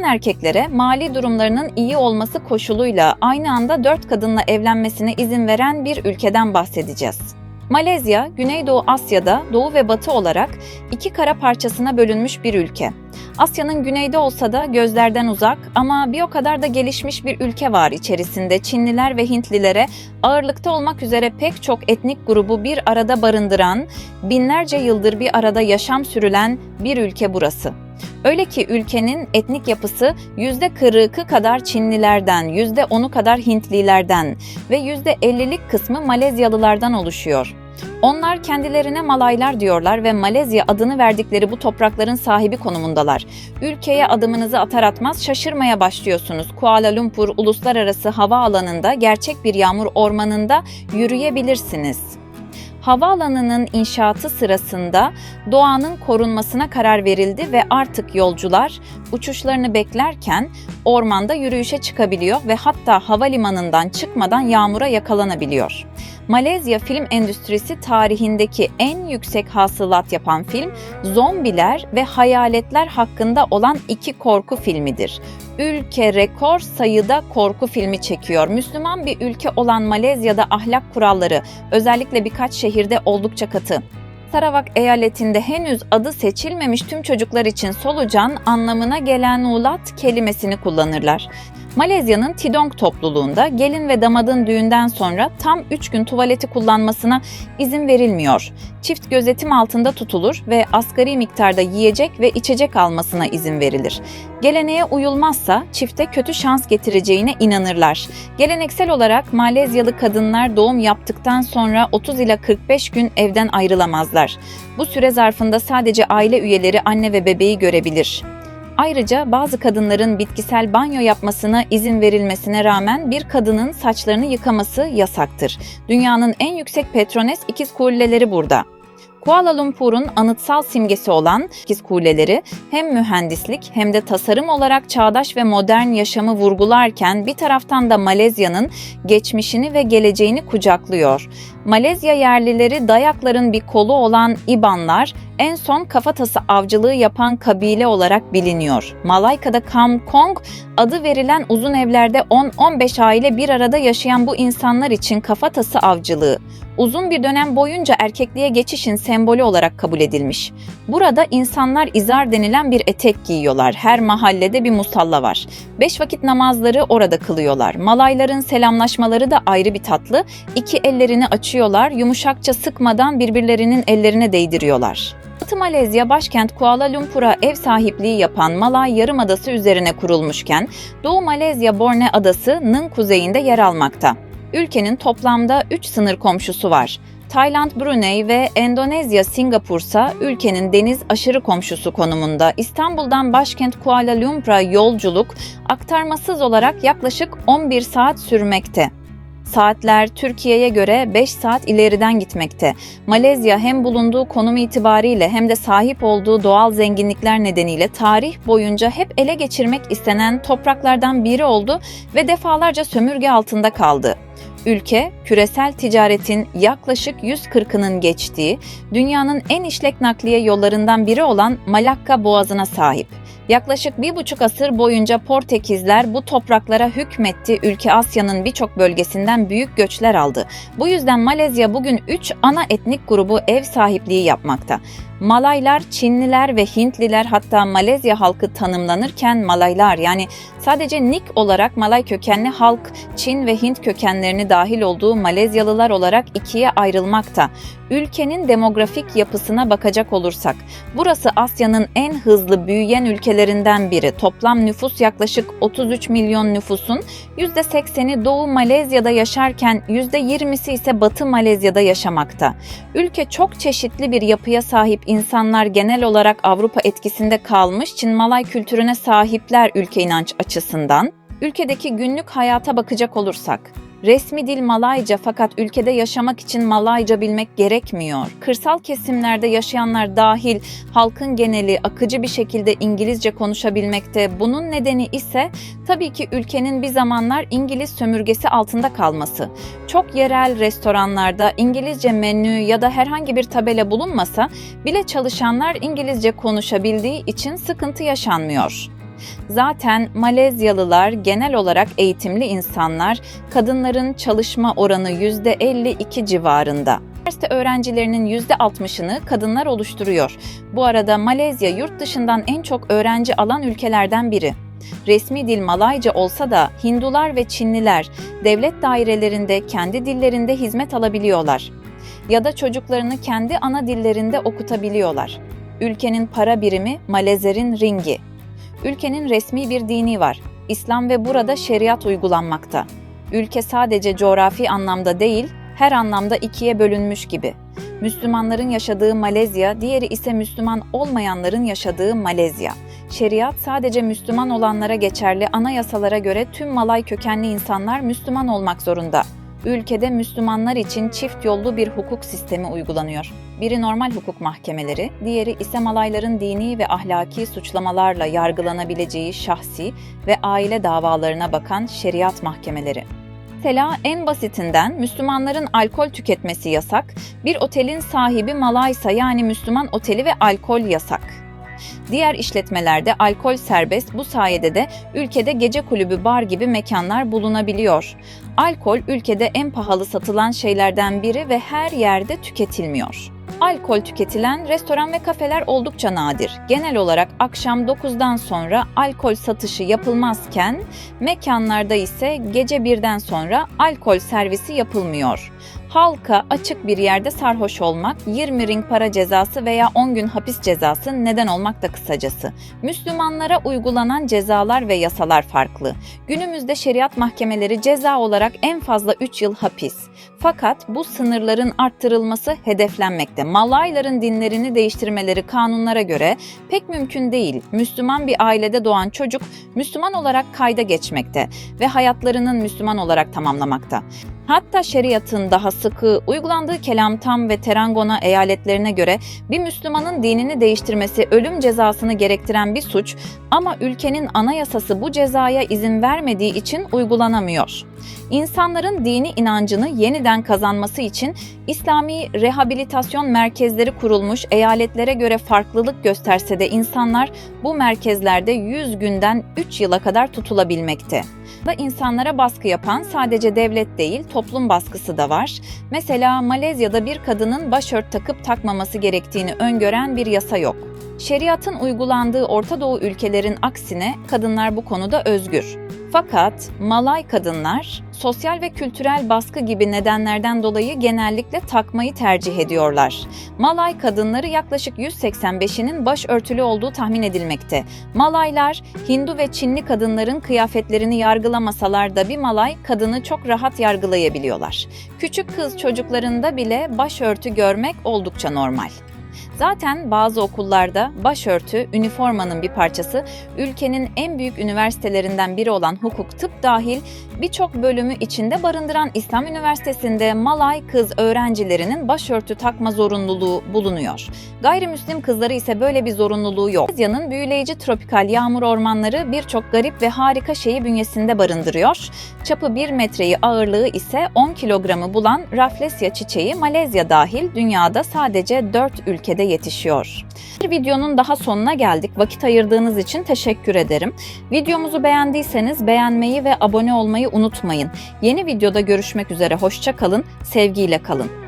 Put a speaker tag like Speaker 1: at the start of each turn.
Speaker 1: Müslüman erkeklere mali durumlarının iyi olması koşuluyla aynı anda 4 kadınla evlenmesine izin veren bir ülkeden bahsedeceğiz. Malezya, Güneydoğu Asya'da doğu ve batı olarak 2 kara parçasına bölünmüş bir ülke. Asya'nın güneyde olsa da gözlerden uzak ama bir o kadar da gelişmiş bir ülke var içerisinde. Çinliler ve Hintlilere ağırlıkta olmak üzere pek çok etnik grubu bir arada barındıran, binlerce yıldır bir arada yaşam sürülen bir ülke burası. Öyle ki ülkenin etnik yapısı %40'ı kadar Çinlilerden, %10'u kadar Hintlilerden ve %50'lik kısmı Malezyalılardan oluşuyor. Onlar kendilerine Malaylar diyorlar ve Malezya adını verdikleri bu toprakların sahibi konumundalar. Ülkeye adımınızı atar atmaz şaşırmaya başlıyorsunuz. Kuala Lumpur Uluslararası Havaalanı'nda gerçek bir yağmur ormanında yürüyebilirsiniz. Havaalanının inşaatı sırasında doğanın korunmasına karar verildi ve artık yolcular uçuşlarını beklerken ormanda yürüyüşe çıkabiliyor ve hatta havalimanından çıkmadan yağmura yakalanabiliyor. Malezya film endüstrisi tarihindeki en yüksek hasılat yapan film, zombiler ve hayaletler hakkında olan 2 korku filmidir. Ülke rekor sayıda korku filmi çekiyor. Müslüman bir ülke olan Malezya'da ahlak kuralları özellikle birkaç şehirde oldukça katı. Sarawak eyaletinde henüz adı seçilmemiş tüm çocuklar için solucan anlamına gelen ulat kelimesini kullanırlar. Malezya'nın Tidong topluluğunda gelin ve damadın düğünden sonra tam 3 gün tuvaleti kullanmasına izin verilmiyor. Çift gözetim altında tutulur ve asgari miktarda yiyecek ve içecek almasına izin verilir. Geleneğe uyulmazsa çifte kötü şans getireceğine inanırlar. Geleneksel olarak Malezyalı kadınlar doğum yaptıktan sonra 30 ila 45 gün evden ayrılamazlar. Bu süre zarfında sadece aile üyeleri anne ve bebeği görebilir. Ayrıca bazı kadınların bitkisel banyo yapmasına izin verilmesine rağmen bir kadının saçlarını yıkaması yasaktır. Dünyanın en yüksek Petronas ikiz kuleleri burada. Kuala Lumpur'un anıtsal simgesi olan ikiz kuleleri hem mühendislik hem de tasarım olarak çağdaş ve modern yaşamı vurgularken bir taraftan da Malezya'nın geçmişini ve geleceğini kucaklıyor. Malezya yerlileri dayakların bir kolu olan İbanlar en son kafatası avcılığı yapan kabile olarak biliniyor. Malayka'da Kampong adı verilen uzun evlerde 10-15 aile bir arada yaşayan bu insanlar için kafatası avcılığı uzun bir dönem boyunca erkekliğe geçişin sembolü olarak kabul edilmiş. Burada insanlar izar denilen bir etek giyiyorlar. Her mahallede bir musalla var. 5 vakit namazları orada kılıyorlar. Malayların selamlaşmaları da ayrı bir tatlı. 2 ellerini açıyorlar, yumuşakça sıkmadan birbirlerinin ellerine değdiriyorlar. Batı Malezya başkent Kuala Lumpur'a ev sahipliği yapan Malay Yarımadası üzerine kurulmuşken Doğu Malezya Borne Adası'nın kuzeyinde yer almakta. Ülkenin toplamda 3 sınır komşusu var. Tayland, Brunei ve Endonezya, Singapur ise ülkenin deniz aşırı komşusu konumunda. İstanbul'dan başkent Kuala Lumpur'a yolculuk aktarmasız olarak yaklaşık 11 saat sürmekte. Saatler Türkiye'ye göre 5 saat ileriden gitmekte. Malezya hem bulunduğu konum itibariyle hem de sahip olduğu doğal zenginlikler nedeniyle tarih boyunca hep ele geçirmek istenen topraklardan biri oldu ve defalarca sömürge altında kaldı. Ülke, küresel ticaretin yaklaşık 140'ının geçtiği, dünyanın en işlek nakliye yollarından biri olan Malakka Boğazı'na sahip. Yaklaşık 1,5 asır boyunca Portekizler bu topraklara hükmetti, ülke Asya'nın birçok bölgesinden büyük göçler aldı. Bu yüzden Malezya bugün 3 ana etnik grubu ev sahipliği yapmakta. Malaylar, Çinliler ve Hintliler, hatta Malezya halkı tanımlanırken Malaylar yani sadece nick olarak Malay kökenli halk, Çin ve Hint kökenlerini dahil olduğu Malezyalılar olarak ikiye ayrılmakta. Ülkenin demografik yapısına bakacak olursak, burası Asya'nın en hızlı büyüyen ülkelerinden biri. Toplam nüfus yaklaşık 33 milyon nüfusun %80'i Doğu Malezya'da yaşarken %20'si ise Batı Malezya'da yaşamakta. Ülke çok çeşitli bir yapıya sahip, insanlar genel olarak Avrupa etkisinde kalmış Çin-Malay kültürüne sahipler ülke inanç açısından. Ülkedeki günlük hayata bakacak olursak, resmi dil Malayca fakat ülkede yaşamak için Malayca bilmek gerekmiyor. Kırsal kesimlerde yaşayanlar dahil halkın geneli akıcı bir şekilde İngilizce konuşabilmekte. Bunun nedeni ise tabii ki ülkenin bir zamanlar İngiliz sömürgesi altında kalması. Çok yerel restoranlarda İngilizce menü ya da herhangi bir tabela bulunmasa bile çalışanlar İngilizce konuşabildiği için sıkıntı yaşanmıyor. Zaten Malezyalılar genel olarak eğitimli insanlar, kadınların çalışma oranı %52 civarında. Üniversite öğrencilerinin %60'ını kadınlar oluşturuyor. Bu arada Malezya yurt dışından en çok öğrenci alan ülkelerden biri. Resmi dil Malayca olsa da Hindular ve Çinliler devlet dairelerinde kendi dillerinde hizmet alabiliyorlar. Ya da çocuklarını kendi ana dillerinde okutabiliyorlar. Ülkenin para birimi Malezer'in ringi. Ülkenin resmi bir dini var, İslam ve burada şeriat uygulanmakta. Ülke sadece coğrafi anlamda değil, her anlamda ikiye bölünmüş gibi. Müslümanların yaşadığı Malezya, diğeri ise Müslüman olmayanların yaşadığı Malezya. Şeriat sadece Müslüman olanlara geçerli, anayasalara göre tüm Malay kökenli insanlar Müslüman olmak zorunda. Ülkede Müslümanlar için çift yollu bir hukuk sistemi uygulanıyor. Biri normal hukuk mahkemeleri, diğeri ise Malayların dini ve ahlaki suçlamalarla yargılanabileceği şahsi ve aile davalarına bakan şeriat mahkemeleri. Mesela en basitinden Müslümanların alkol tüketmesi yasak, bir otelin sahibi Malaysa yani Müslüman oteli ve alkol yasak. Diğer işletmelerde alkol serbest, bu sayede de ülkede gece kulübü, bar gibi mekanlar bulunabiliyor. Alkol ülkede en pahalı satılan şeylerden biri ve her yerde tüketilmiyor. Alkol tüketilen restoran ve kafeler oldukça nadir. Genel olarak akşam 9'dan sonra alkol satışı yapılmazken mekanlarda ise gece 1'den sonra alkol servisi yapılmıyor. Halka açık bir yerde sarhoş olmak, 20 ring para cezası veya 10 gün hapis cezası neden olmak da kısacası. Müslümanlara uygulanan cezalar ve yasalar farklı. Günümüzde şeriat mahkemeleri ceza olarak en fazla 3 yıl hapis. Fakat bu sınırların arttırılması hedeflenmekte. Malayların dinlerini değiştirmeleri kanunlara göre pek mümkün değil. Müslüman bir ailede doğan çocuk Müslüman olarak kayda geçmekte ve hayatlarının Müslüman olarak tamamlamakta. Hatta şeriatın daha sıkı uygulandığı Kelantan ve Terengganu eyaletlerine göre bir Müslümanın dinini değiştirmesi ölüm cezasını gerektiren bir suç ama ülkenin anayasası bu cezaya izin vermediği için uygulanamıyor. İnsanların dini inancını yeniden kazanması için İslami rehabilitasyon merkezleri kurulmuş, eyaletlere göre farklılık gösterse de insanlar bu merkezlerde 100 günden 3 yıla kadar tutulabilmekte. İnsanlara baskı yapan sadece devlet değil, toplum baskısı da var. Mesela Malezya'da bir kadının başört takıp takmaması gerektiğini öngören bir yasa yok. Şeriatın uygulandığı Orta Doğu ülkelerin aksine kadınlar bu konuda özgür. Fakat Malay kadınlar sosyal ve kültürel baskı gibi nedenlerden dolayı genellikle takmayı tercih ediyorlar. Malay kadınları yaklaşık 185'inin başörtülü olduğu tahmin edilmekte. Malaylar Hindu ve Çinli kadınların kıyafetlerini yargılamasalar da bir Malay kadını çok rahat yargılayabiliyorlar. Küçük kız çocuklarında bile başörtü görmek oldukça normal. Zaten bazı okullarda başörtü, üniformanın bir parçası, ülkenin en büyük üniversitelerinden biri olan hukuk, tıp dahil birçok bölümü içinde barındıran İslam Üniversitesi'nde Malay kız öğrencilerinin başörtü takma zorunluluğu bulunuyor. Gayrimüslim kızları ise böyle bir zorunluluğu yok. Malezya'nın büyüleyici tropikal yağmur ormanları birçok garip ve harika şeyi bünyesinde barındırıyor. Çapı 1 metreyi, ağırlığı ise 10 kilogramı bulan Rafflesia çiçeği Malezya dahil dünyada sadece 4 ülkede yetişiyor. Bir videonun daha sonuna geldik. Vakit ayırdığınız için teşekkür ederim. Videomuzu beğendiyseniz beğenmeyi ve abone olmayı unutmayın. Yeni videoda görüşmek üzere. Hoşça kalın, sevgiyle kalın.